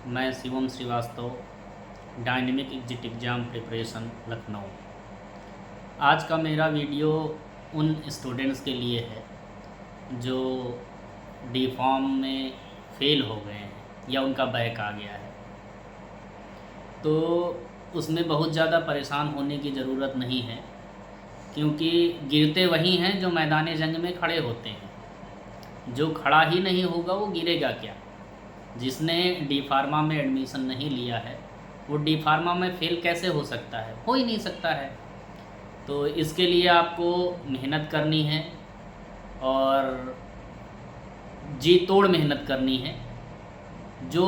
मैं Shivam Shrivastava, dynamic exit exam preparation Lucknow. आज का मेरा वीडियो उन स्टूडेंट्स के लिए है जो डी फॉर्म में फ़ेल हो गए हैं या उनका बैक आ गया है। तो उसमें बहुत ज़्यादा परेशान होने की ज़रूरत नहीं है, क्योंकि गिरते वही हैं जो मैदान जंग में खड़े होते हैं। जो खड़ा ही नहीं होगा वो गिरेगा क्या। जिसने डी फार्मा में एडमिशन नहीं लिया है वो डी फार्मा में फ़ेल कैसे हो सकता है, हो ही नहीं सकता है। तो इसके लिए आपको मेहनत करनी है और जी तोड़ मेहनत करनी है। जो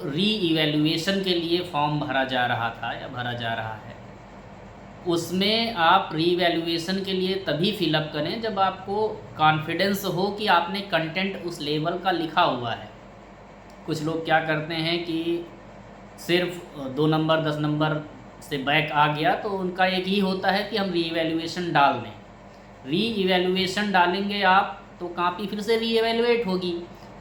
री इवैल्यूएशन के लिए फॉर्म भरा जा रहा था या भरा जा रहा है, उसमें आप री इवैल्यूएशन के लिए तभी फिलअप करें जब आपको कॉन्फिडेंस हो कि आपने कंटेंट उस लेवल का लिखा हुआ है। कुछ लोग क्या करते हैं कि सिर्फ 2 नंबर 10 नंबर से बैक आ गया तो उनका एक ही होता है कि हम री इवैल्यूएशन डाल दें। री इवैल्यूएशन डालेंगे आप तो कॉपी फिर से री इवैल्यूएट होगी।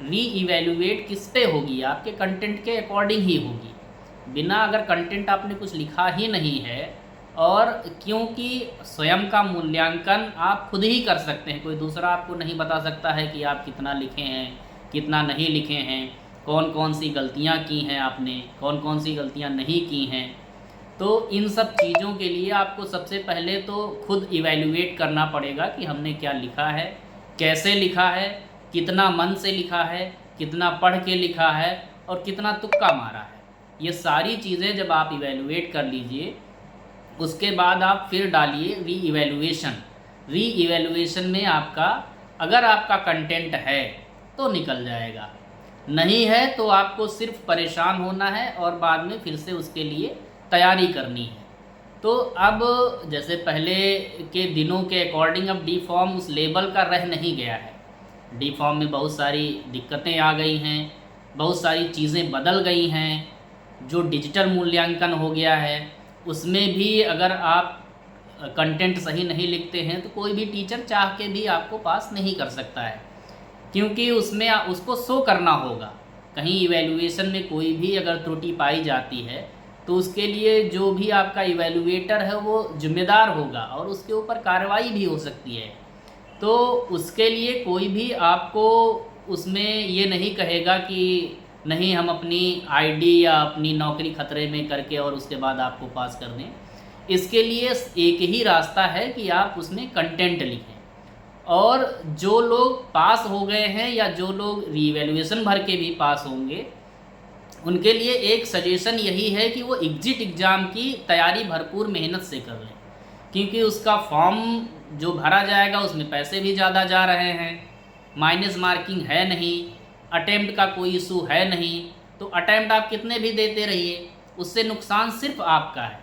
री इवैल्यूएट किस पे होगी? आपके कंटेंट के अकॉर्डिंग ही होगी। बिना अगर कंटेंट आपने कुछ लिखा ही नहीं है, और क्योंकि स्वयं का मूल्यांकन आप खुद ही कर सकते हैं, कोई दूसरा आपको नहीं बता सकता है कि आप कितना लिखे हैं कितना नहीं लिखे हैं, कौन कौन सी गलतियां की हैं आपने, कौन कौन सी गलतियां नहीं की हैं। तो इन सब चीज़ों के लिए आपको सबसे पहले तो खुद इवैल्यूएट करना पड़ेगा कि हमने क्या लिखा है, कैसे लिखा है, कितना मन से लिखा है, कितना पढ़ के लिखा है और कितना तुक्का मारा है। ये सारी चीज़ें जब आप इवैल्यूएट कर लीजिए, उसके बाद आप फिर डालिए री इवैल्यूएशन। री इवैल्यूएशन में आपका अगर आपका कंटेंट है तो निकल जाएगा, नहीं है तो आपको सिर्फ परेशान होना है और बाद में फिर से उसके लिए तैयारी करनी है। तो अब जैसे पहले के दिनों के अकॉर्डिंग अब डी फॉर्म उस लेवल का रह नहीं गया है। डी फॉर्म में बहुत सारी दिक्कतें आ गई हैं, बहुत सारी चीज़ें बदल गई हैं। जो डिजिटल मूल्यांकन हो गया है उसमें भी अगर आप कंटेंट सही नहीं लिखते हैं तो कोई भी टीचर चाह के भी आपको पास नहीं कर सकता है, क्योंकि उसमें उसको शो करना होगा। कहीं इवैल्यूएशन में कोई भी अगर त्रुटि पाई जाती है तो उसके लिए जो भी आपका इवैल्यूएटर है वो जिम्मेदार होगा और उसके ऊपर कार्रवाई भी हो सकती है। तो उसके लिए कोई भी आपको उसमें ये नहीं कहेगा कि नहीं हम अपनी आईडी या अपनी नौकरी खतरे में करके और उसके बाद आपको पास कर दें। इसके लिए एक ही रास्ता है कि आप उसमें कंटेंट लिखें। और जो लोग पास हो गए हैं या जो लोग रीवैल्यूएशन भर के भी पास होंगे, उनके लिए एक सजेशन यही है कि वो एग्जिट एग्ज़ाम की तैयारी भरपूर मेहनत से कर लें, क्योंकि उसका फॉर्म जो भरा जाएगा उसमें पैसे भी ज़्यादा जा रहे हैं, माइनस मार्किंग है नहीं, अटेम्प्ट का कोई इशू है नहीं। तो अटेम्प्ट आप कितने भी देते रहिए, उससे नुकसान सिर्फ आपका है,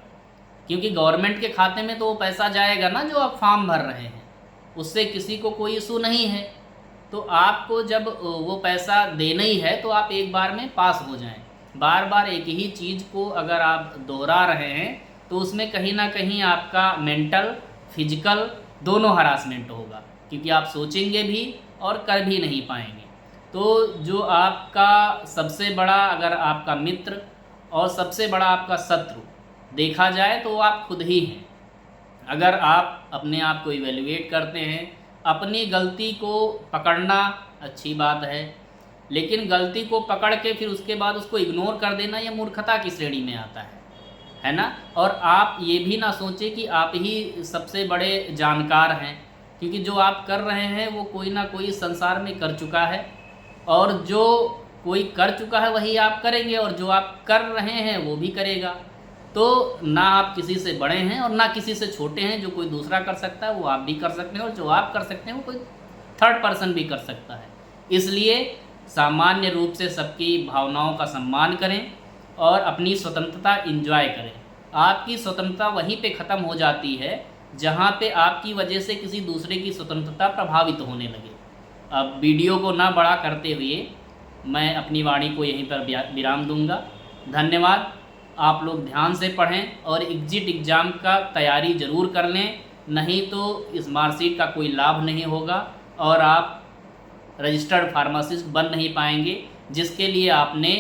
क्योंकि गवर्नमेंट के खाते में तो वो पैसा जाएगा ना जो आप फॉर्म भर रहे हैं, उससे किसी को कोई इशू नहीं है। तो आपको जब वो पैसा देना ही है तो आप एक बार में पास हो जाएं। बार बार एक ही चीज़ को अगर आप दोहरा रहे हैं तो उसमें कहीं ना कहीं आपका मेंटल फिजिकल दोनों हरासमेंट होगा, क्योंकि आप सोचेंगे भी और कर भी नहीं पाएंगे। तो जो आपका सबसे बड़ा अगर आपका मित्र और सबसे बड़ा आपका शत्रु देखा जाए तो वो आप खुद ही हैं। अगर आप अपने आप को इवैल्यूएट करते हैं, अपनी गलती को पकड़ना अच्छी बात है, लेकिन गलती को पकड़ के फिर उसके बाद उसको इग्नोर कर देना यह मूर्खता की श्रेणी में आता है ना। और आप ये भी ना सोचें कि आप ही सबसे बड़े जानकार हैं, क्योंकि जो आप कर रहे हैं वो कोई ना कोई संसार में कर चुका है, और जो कोई कर चुका है वही आप करेंगे, और जो आप कर रहे हैं वो भी करेगा। तो ना आप किसी से बड़े हैं और ना किसी से छोटे हैं। जो कोई दूसरा कर सकता है वो आप भी कर सकते हैं, और जो आप कर सकते हैं वो कोई थर्ड पर्सन भी कर सकता है। इसलिए सामान्य रूप से सबकी भावनाओं का सम्मान करें और अपनी स्वतंत्रता एंजॉय करें। आपकी स्वतंत्रता वहीं पे ख़त्म हो जाती है जहाँ पे आपकी वजह से किसी दूसरे की स्वतंत्रता प्रभावित होने लगे। अब वीडियो को ना बड़ा करते हुए मैं अपनी वाणी को यहीं पर विराम दूंगा। धन्यवाद। आप लोग ध्यान से पढ़ें और एग्जिट एग्ज़ाम का तैयारी ज़रूर कर लें, नहीं तो इस मार्कशीट का कोई लाभ नहीं होगा और आप रजिस्टर्ड फार्मासिस्ट बन नहीं पाएंगे, जिसके लिए आपने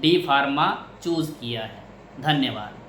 डी फार्मा चूज़ किया है। धन्यवाद।